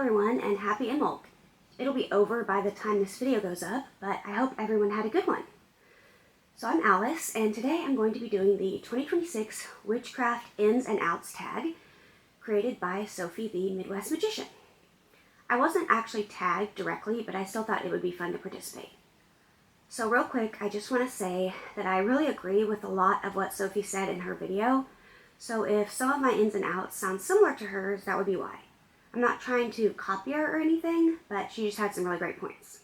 everyone, and happy Imbolc. It'll be over by the time this video goes up, but I hope everyone had a good one. So I'm Alice, and today I'm going to be doing the 2026 Witchcraft Ins and Outs Tag, created by Sophie the Midwest Magician. I wasn't actually tagged directly, but I still thought it would be fun to participate. So real quick, I just want to say that I really agree with a lot of what Sophie said in her video, so if some of my ins and outs sound similar to hers, that would be why. I'm not trying to copy her or anything, but she just had some really great points.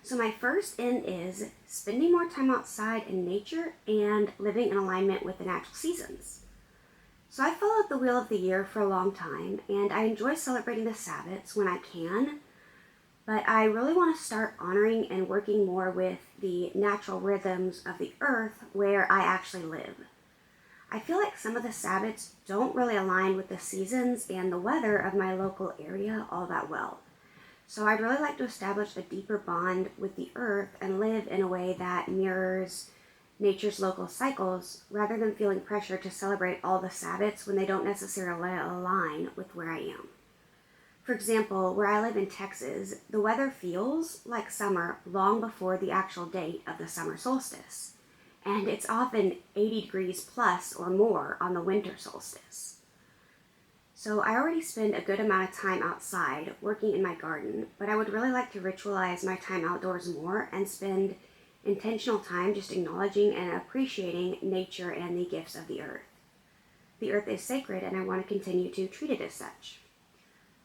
So my first in is spending more time outside in nature and living in alignment with the natural seasons. So I followed the Wheel of the Year for a long time, and I enjoy celebrating the Sabbats when I can, but I really want to start honoring and working more with the natural rhythms of the earth where I actually live. I feel like some of the Sabbats don't really align with the seasons and the weather of my local area all that well. So I'd really like to establish a deeper bond with the earth and live in a way that mirrors nature's local cycles rather than feeling pressure to celebrate all the Sabbats when they don't necessarily align with where I am. For example, where I live in Texas, the weather feels like summer long before the actual date of the summer solstice. And it's often 80 degrees plus or more on the winter solstice. So I already spend a good amount of time outside working in my garden, but I would really like to ritualize my time outdoors more and spend intentional time just acknowledging and appreciating nature and the gifts of the earth. The earth is sacred, and I want to continue to treat it as such.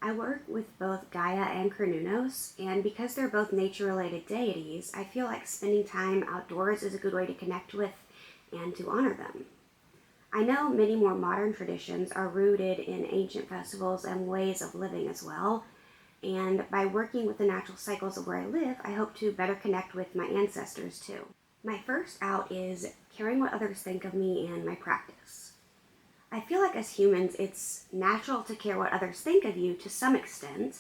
I work with both Gaia and Cernunnos, and because they're both nature-related deities, I feel like spending time outdoors is a good way to connect with and to honor them. I know many more modern traditions are rooted in ancient festivals and ways of living as well, and by working with the natural cycles of where I live, I hope to better connect with my ancestors too. My first out is caring what others think of me and my practice. I feel like as humans, it's natural to care what others think of you to some extent,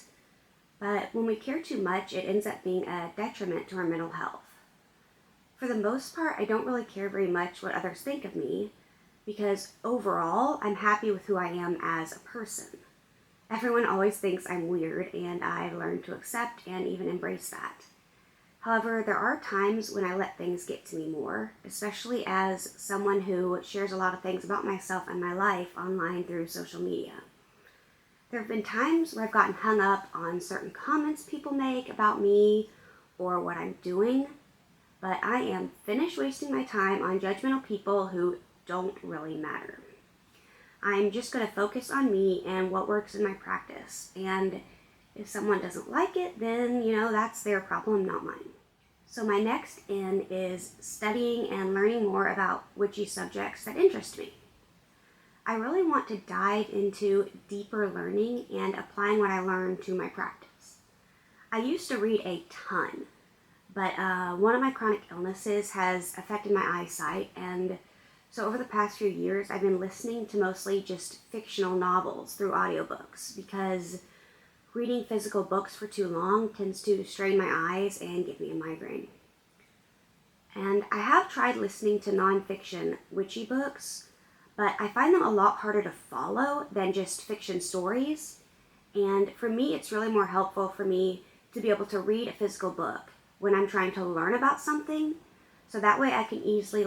but when we care too much, it ends up being a detriment to our mental health. For the most part, I don't really care very much what others think of me, because overall, I'm happy with who I am as a person. Everyone always thinks I'm weird, and I've learned to accept and even embrace that. However, there are times when I let things get to me more, especially as someone who shares a lot of things about myself and my life online through social media. There have been times where I've gotten hung up on certain comments people make about me or what I'm doing, but I am finished wasting my time on judgmental people who don't really matter. I'm just going to focus on me and what works in my practice, and if someone doesn't like it, then, that's their problem, not mine. So my next in is studying and learning more about witchy subjects that interest me. I really want to dive into deeper learning and applying what I learned to my practice. I used to read a ton, but one of my chronic illnesses has affected my eyesight, and so over the past few years, I've been listening to mostly just fictional novels through audiobooks because reading physical books for too long tends to strain my eyes and give me a migraine. And I have tried listening to nonfiction witchy books, but I find them a lot harder to follow than just fiction stories. And for me, it's really more helpful for me to be able to read a physical book when I'm trying to learn about something, so that way I can easily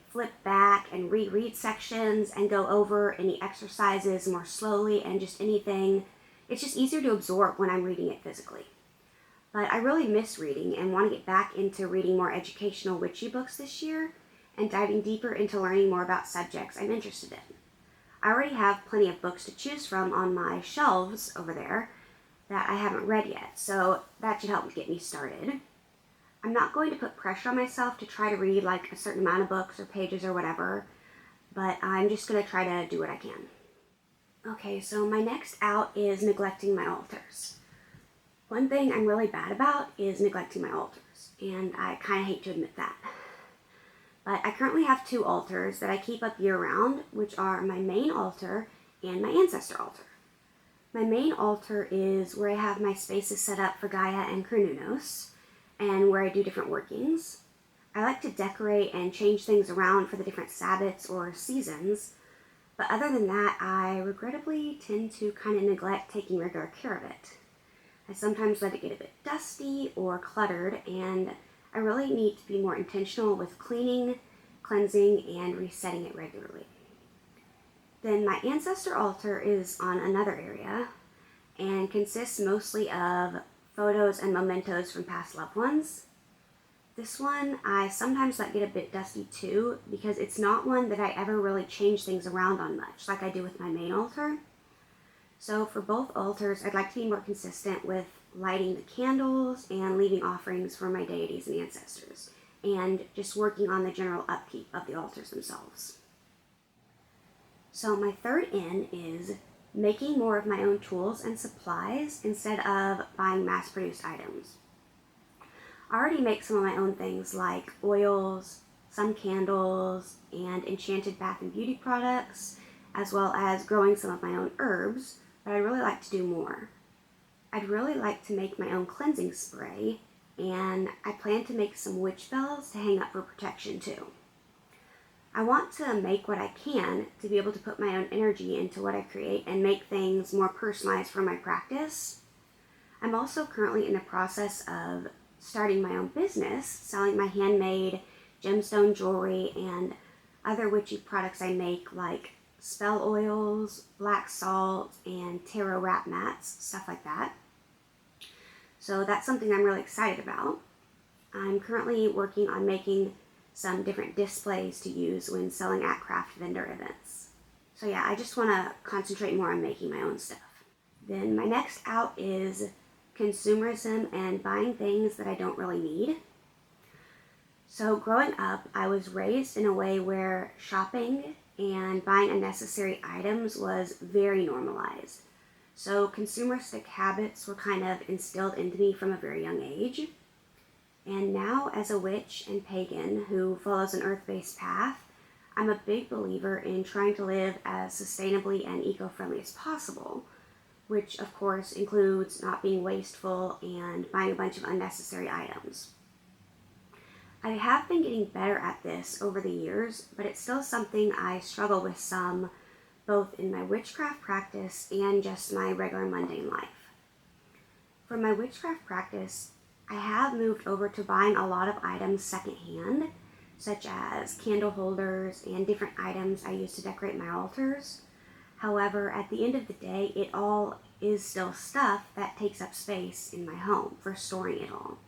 flip back and reread sections and go over any exercises more slowly and just anything. It's just easier to absorb when I'm reading it physically. But I really miss reading and want to get back into reading more educational witchy books this year and diving deeper into learning more about subjects I'm interested in. I already have plenty of books to choose from on my shelves over there that I haven't read yet, so that should help get me started. I'm not going to put pressure on myself to try to read a certain amount of books or pages or whatever, but I'm just going to try to do what I can. Okay, so my next out is neglecting my altars. One thing I'm really bad about is neglecting my altars, and I kind of hate to admit that. But I currently have 2 altars that I keep up year-round, which are my main altar and my ancestor altar. My main altar is where I have my spaces set up for Gaia and Cernunnos, and where I do different workings. I like to decorate and change things around for the different Sabbats or seasons, but other than that, I regrettably tend to kind of neglect taking regular care of it. I sometimes let it get a bit dusty or cluttered, and I really need to be more intentional with cleaning, cleansing, and resetting it regularly. Then my ancestor altar is on another area and consists mostly of photos and mementos from past loved ones. This one I sometimes let get a bit dusty too, because it's not one that I ever really change things around on much like I do with my main altar. So for both altars, I'd like to be more consistent with lighting the candles and leaving offerings for my deities and ancestors, and just working on the general upkeep of the altars themselves. So my third in is making more of my own tools and supplies instead of buying mass-produced items. I already make some of my own things like oils, some candles, and enchanted bath and beauty products, as well as growing some of my own herbs, but I'd really like to do more. I'd really like to make my own cleansing spray, and I plan to make some witch bells to hang up for protection too. I want to make what I can to be able to put my own energy into what I create and make things more personalized for my practice. I'm also currently in the process of starting my own business, selling my handmade gemstone jewelry and other witchy products I make, like spell oils, black salt, and tarot wrap mats, stuff like that. So that's something I'm really excited about. I'm currently working on making some different displays to use when selling at craft vendor events. So yeah, I just want to concentrate more on making my own stuff. Then my next out is consumerism and buying things that I don't really need. So growing up, I was raised in a way where shopping and buying unnecessary items was very normalized. So consumeristic habits were kind of instilled into me from a very young age. And now, as a witch and pagan who follows an earth-based path, I'm a big believer in trying to live as sustainably and eco-friendly as possible, which of course includes not being wasteful and buying a bunch of unnecessary items. I have been getting better at this over the years, but it's still something I struggle with some, both in my witchcraft practice and just my regular mundane life. For my witchcraft practice, I have moved over to buying a lot of items secondhand, such as candle holders and different items I use to decorate my altars. However, at the end of the day, it all is still stuff that takes up space in my home for storing it all.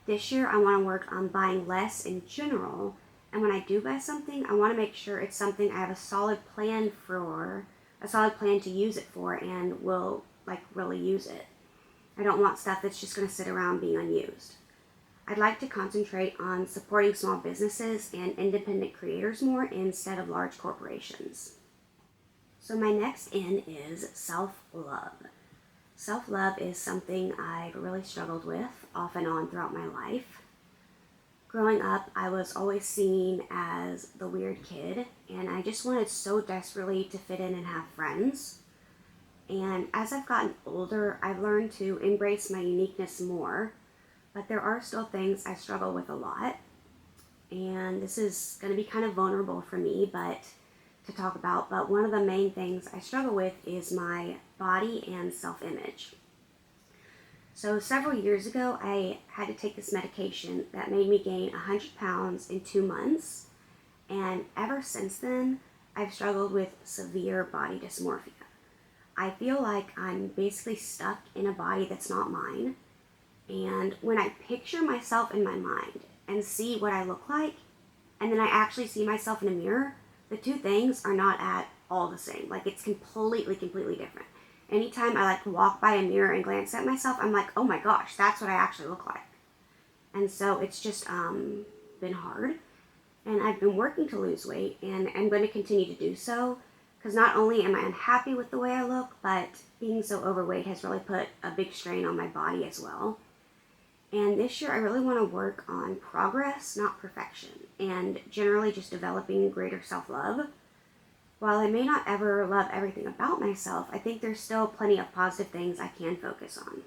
This year, I want to work on buying less in general, and when I do buy something, I want to make sure it's something I have a solid plan to use it for, and will really use it. I don't want stuff that's just going to sit around being unused. I'd like to concentrate on supporting small businesses and independent creators more instead of large corporations. So my next in is self-love. Self-love is something I've really struggled with off and on throughout my life. Growing up, I was always seen as the weird kid, and I just wanted so desperately to fit in and have friends. And as I've gotten older, I've learned to embrace my uniqueness more, but there are still things I struggle with a lot. And this is going to be kind of vulnerable for me, to talk about, but one of the main things I struggle with is my body and self-image. So several years ago, I had to take this medication that made me gain 100 pounds in 2 months, and ever since then, I've struggled with severe body dysmorphia. I feel like I'm basically stuck in a body that's not mine, and when I picture myself in my mind and see what I look like, and then I actually see myself in a mirror, the two things are not at all the same. It's completely different. Anytime I walk by a mirror and glance at myself, I'm like, oh my gosh, that's what I actually look like. And so it's just been hard. And I've been working to lose weight, and I'm going to continue to do so, because not only am I unhappy with the way I look, but being so overweight has really put a big strain on my body as well. And this year I really want to work on progress, not perfection, and generally just developing greater self-love. While I may not ever love everything about myself, I think there's still plenty of positive things I can focus on.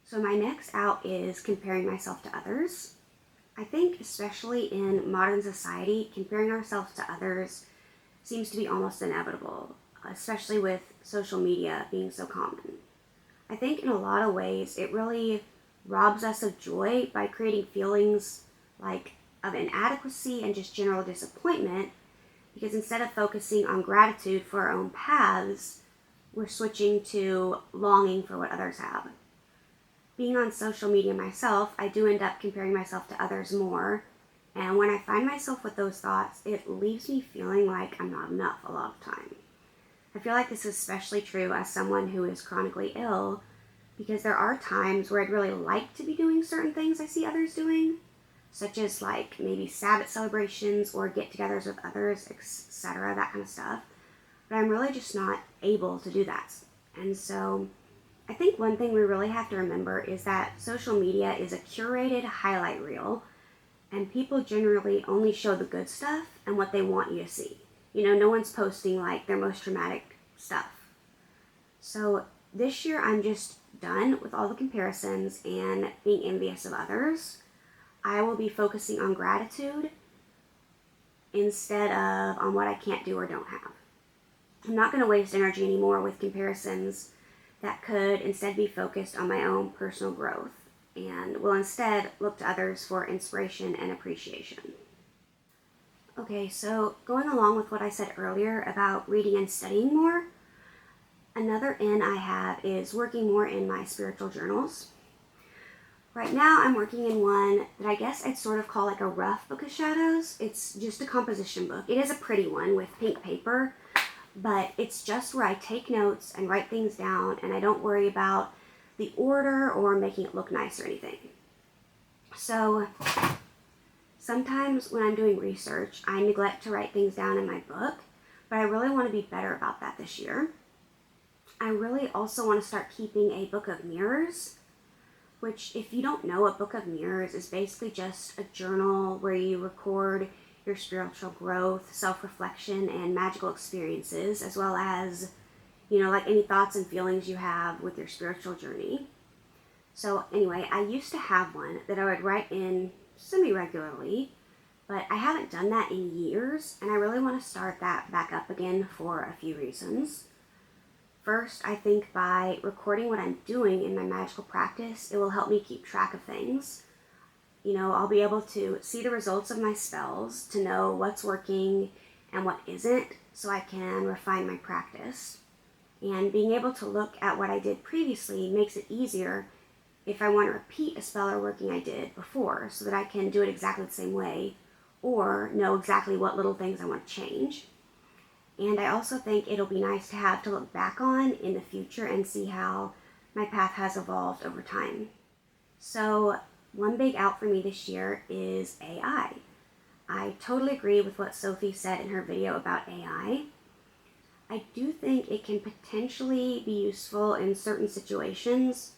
So my next out is comparing myself to others. I think especially in modern society, comparing ourselves to others seems to be almost inevitable, especially with social media being so common. I think in a lot of ways it really robs us of joy by creating feelings like of inadequacy and just general disappointment, because instead of focusing on gratitude for our own paths, we're switching to longing for what others have. Being on social media myself, I do end up comparing myself to others more, and when I find myself with those thoughts, it leaves me feeling like I'm not enough a lot of time. I feel like this is especially true as someone who is chronically ill, because there are times where I'd really like to be doing certain things I see others doing, such as like maybe Sabbath celebrations or get-togethers with others, etc., that kind of stuff. But I'm really just not able to do that. And so I think one thing we really have to remember is that social media is a curated highlight reel, and people generally only show the good stuff and what they want you to see. No one's posting like their most dramatic stuff. So this year I'm just done with all the comparisons and being envious of others. I will be focusing on gratitude instead of on what I can't do or don't have. I'm not going to waste energy anymore with comparisons that could instead be focused on my own personal growth, and will instead look to others for inspiration and appreciation. Okay, so going along with what I said earlier about reading and studying more, another in I have is working more in my spiritual journals. Right now I'm working in one that I guess I'd sort of call like a rough book of shadows. It's just a composition book. It is a pretty one with pink paper, but it's just where I take notes and write things down, and I don't worry about the order or making it look nice or anything. So sometimes when I'm doing research, I neglect to write things down in my book, but I really want to be better about that this year. I really also want to start keeping a book of mirrors, which, if you don't know, a book of mirrors is basically just a journal where you record your spiritual growth, self-reflection, and magical experiences, as well as, like any thoughts and feelings you have with your spiritual journey. So anyway, I used to have one that I would write in semi-regularly, but I haven't done that in years, and I really want to start that back up again for a few reasons. First, I think by recording what I'm doing in my magical practice, it will help me keep track of things. I'll be able to see the results of my spells, to know what's working and what isn't, so I can refine my practice. And being able to look at what I did previously makes it easier if I want to repeat a spell or working I did before, so that I can do it exactly the same way, or know exactly what little things I want to change. And I also think it'll be nice to have to look back on in the future and see how my path has evolved over time. So one big out for me this year is AI. I totally agree with what Sophie said in her video about AI. I do think it can potentially be useful in certain situations,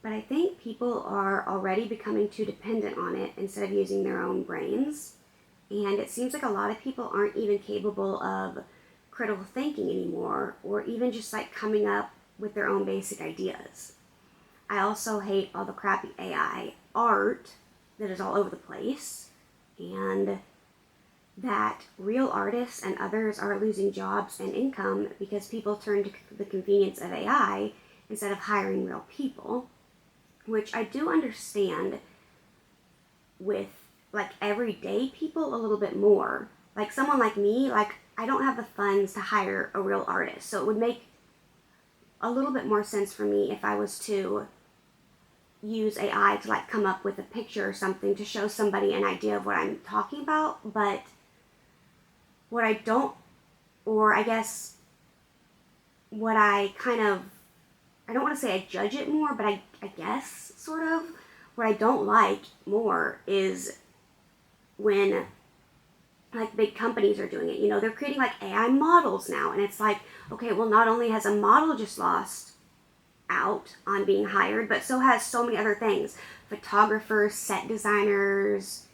but I think people are already becoming too dependent on it instead of using their own brains. And it seems like a lot of people aren't even capable of critical thinking anymore, or even just like coming up with their own basic ideas. I also hate all the crappy AI art that is all over the place, and that real artists and others are losing jobs and income because people turn to the convenience of AI instead of hiring real people, which I do understand with like everyday people a little bit more. Like someone like me, like I don't have the funds to hire a real artist, so it would make a little bit more sense for me if I was to use AI to like come up with a picture or something to show somebody an idea of what I'm talking about. But what I don't, or I guess what I don't want to say I judge it more, but I guess sort of, what I don't like more is when like big companies are doing it. They're creating like AI models now, and it's like, okay, well, not only has a model just lost out on being hired, but so has so many other things. Photographers, set designers,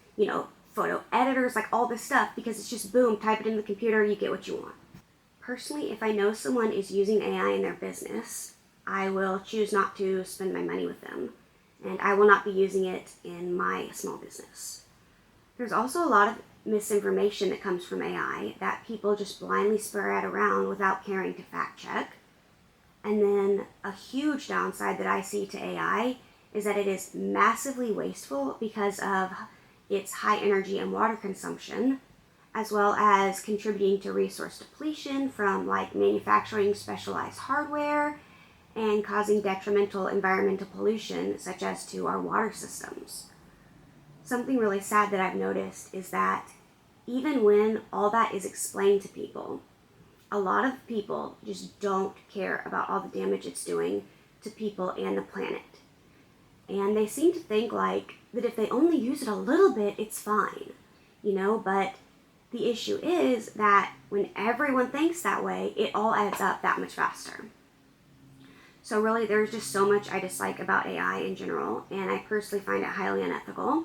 photo editors, like all this stuff, because it's just boom, type it in the computer, you get what you want. Personally, if I know someone is using AI in their business, I will choose not to spend my money with them, and I will not be using it in my small business. There's also a lot of misinformation that comes from AI that people just blindly spread around without caring to fact check. And then a huge downside that I see to AI is that it is massively wasteful because of its high energy and water consumption, as well as contributing to resource depletion from like manufacturing specialized hardware and causing detrimental environmental pollution such as to our water systems. Something really sad that I've noticed is that even when all that is explained to people, a lot of people just don't care about all the damage it's doing to people and the planet. And they seem to think like that if they only use it a little bit, it's fine, but the issue is that when everyone thinks that way, it all adds up that much faster. So really, there's just so much I dislike about AI in general, and I personally find it highly unethical.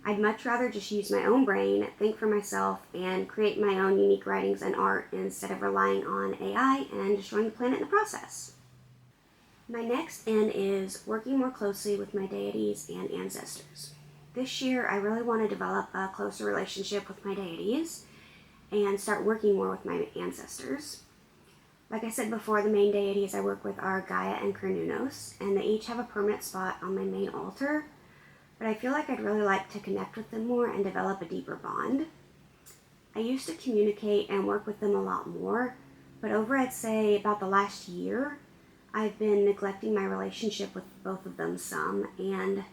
I'd much rather just use my own brain, think for myself, and create my own unique writings and art instead of relying on AI and destroying the planet in the process. My next N is working more closely with my deities and ancestors. This year, I really want to develop a closer relationship with my deities and start working more with my ancestors. Like I said before, the main deities I work with are Gaia and Cernunnos, and they each have a permanent spot on my main altar, but I feel like I'd really like to connect with them more and develop a deeper bond. I used to communicate and work with them a lot more, but over I'd say about the last year, I've been neglecting my relationship with both of them some, and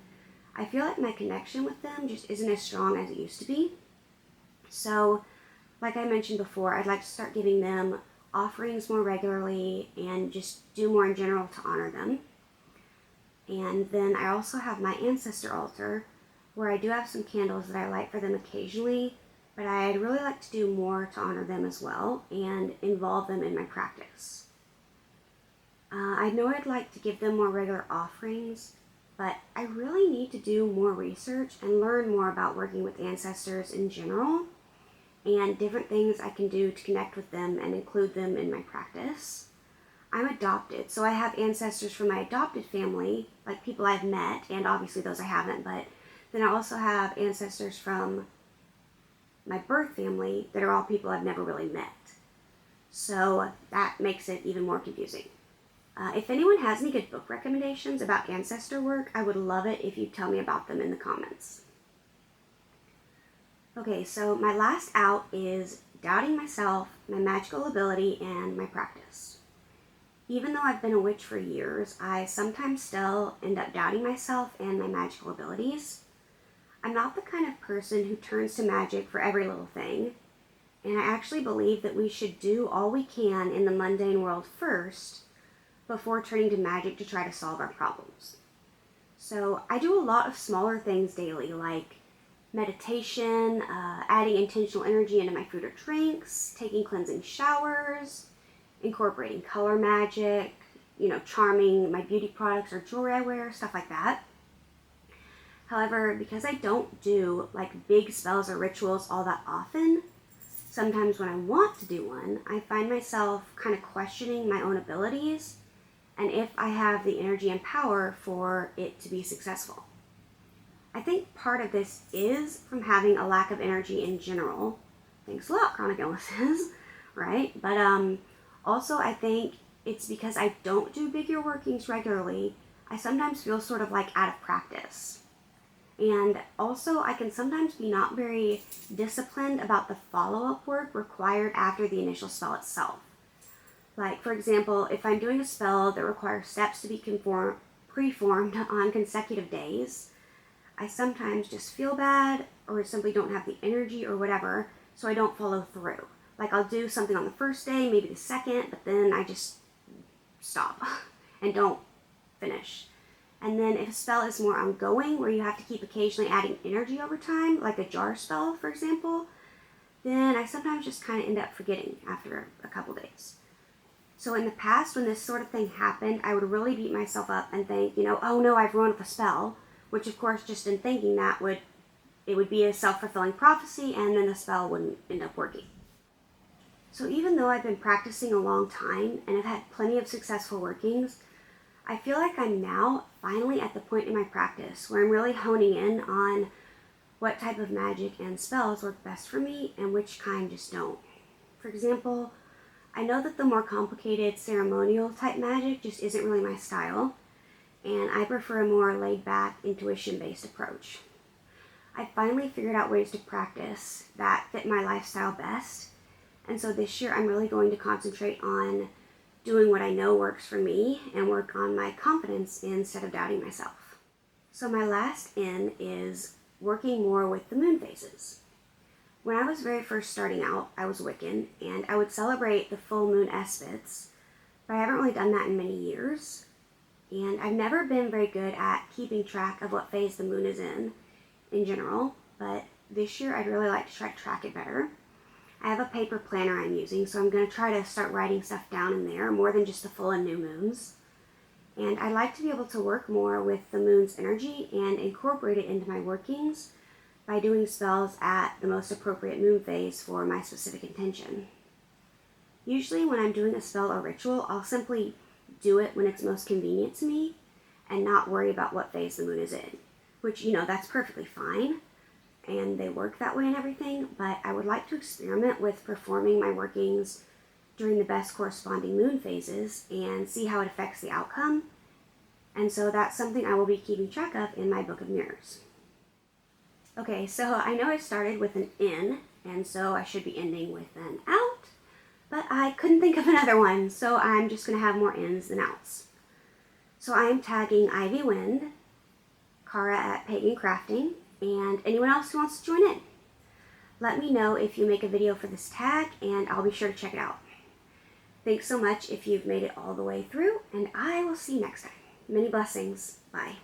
I feel like my connection with them just isn't as strong as it used to be. So, like I mentioned before, I'd like to start giving them offerings more regularly and just do more in general to honor them. And then I also have my ancestor altar, where I do have some candles that I light for them occasionally, but I'd really like to do more to honor them as well and involve them in my practice. I know I'd like to give them more regular offerings, but I really need to do more research and learn more about working with ancestors in general and different things I can do to connect with them and include them in my practice. I'm adopted, so I have ancestors from my adopted family, like people I've met, and obviously those I haven't, but then I also have ancestors from my birth family that are all people I've never really met. So that makes it even more confusing. If anyone has any good book recommendations about ancestor work, I would love it if you'd tell me about them in the comments. Okay, so my last out is doubting myself, my magical ability, and my practice. Even though I've been a witch for years, I sometimes still end up doubting myself and my magical abilities. I'm not the kind of person who turns to magic for every little thing, and I actually believe that we should do all we can in the mundane world first before turning to magic to try to solve our problems. So I do a lot of smaller things daily, like meditation, adding intentional energy into my food or drinks, taking cleansing showers, incorporating color magic, charming my beauty products or jewelry I wear, stuff like that. However, because I don't do like big spells or rituals all that often, sometimes when I want to do one, I find myself kind of questioning my own abilities and if I have the energy and power for it to be successful. I think part of this is from having a lack of energy in general. Thanks a lot, chronic illnesses, right? But also I think it's because I don't do bigger workings regularly. I sometimes feel sort of like out of practice. And also I can sometimes be not very disciplined about the follow-up work required after the initial spell itself. Like, for example, if I'm doing a spell that requires steps to be preformed on consecutive days, I sometimes just feel bad or simply don't have the energy or whatever, so I don't follow through. Like, I'll do something on the first day, maybe the second, but then I just stop and don't finish. And then if a spell is more ongoing, where you have to keep occasionally adding energy over time, like a jar spell, for example, then I sometimes just kind of end up forgetting after a couple days. So in the past, when this sort of thing happened, I would really beat myself up and think, oh no, I've ruined the spell, which of course, just in thinking that, it would be a self-fulfilling prophecy, and then the spell wouldn't end up working. So even though I've been practicing a long time and have had plenty of successful workings, I feel like I'm now finally at the point in my practice where I'm really honing in on what type of magic and spells work best for me and which kind just don't. For example, I know that the more complicated ceremonial type magic just isn't really my style, and I prefer a more laid-back, intuition-based approach. I finally figured out ways to practice that fit my lifestyle best, and so this year I'm really going to concentrate on doing what I know works for me and work on my confidence instead of doubting myself. So my last in is working more with the moon phases. When I was very first starting out, I was Wiccan, and I would celebrate the full moon espits, but I haven't really done that in many years, and I've never been very good at keeping track of what phase the moon is in general, but this year I'd really like to try to track it better. I have a paper planner I'm using, so I'm going to try to start writing stuff down in there, more than just the full and new moons. And I'd like to be able to work more with the moon's energy and incorporate it into my workings by doing spells at the most appropriate moon phase for my specific intention. Usually when I'm doing a spell or ritual, I'll simply do it when it's most convenient to me and not worry about what phase the moon is in, which, that's perfectly fine, and they work that way and everything, but I would like to experiment with performing my workings during the best corresponding moon phases and see how it affects the outcome, and so that's something I will be keeping track of in my Book of Mirrors. Okay, so I know I started with an in, and so I should be ending with an out, but I couldn't think of another one, so I'm just going to have more ins than outs. So I am tagging Ivy Wind, Cara at Pagan Crafting, and anyone else who wants to join in. Let me know if you make a video for this tag, and I'll be sure to check it out. Thanks so much if you've made it all the way through, and I will see you next time. Many blessings. Bye.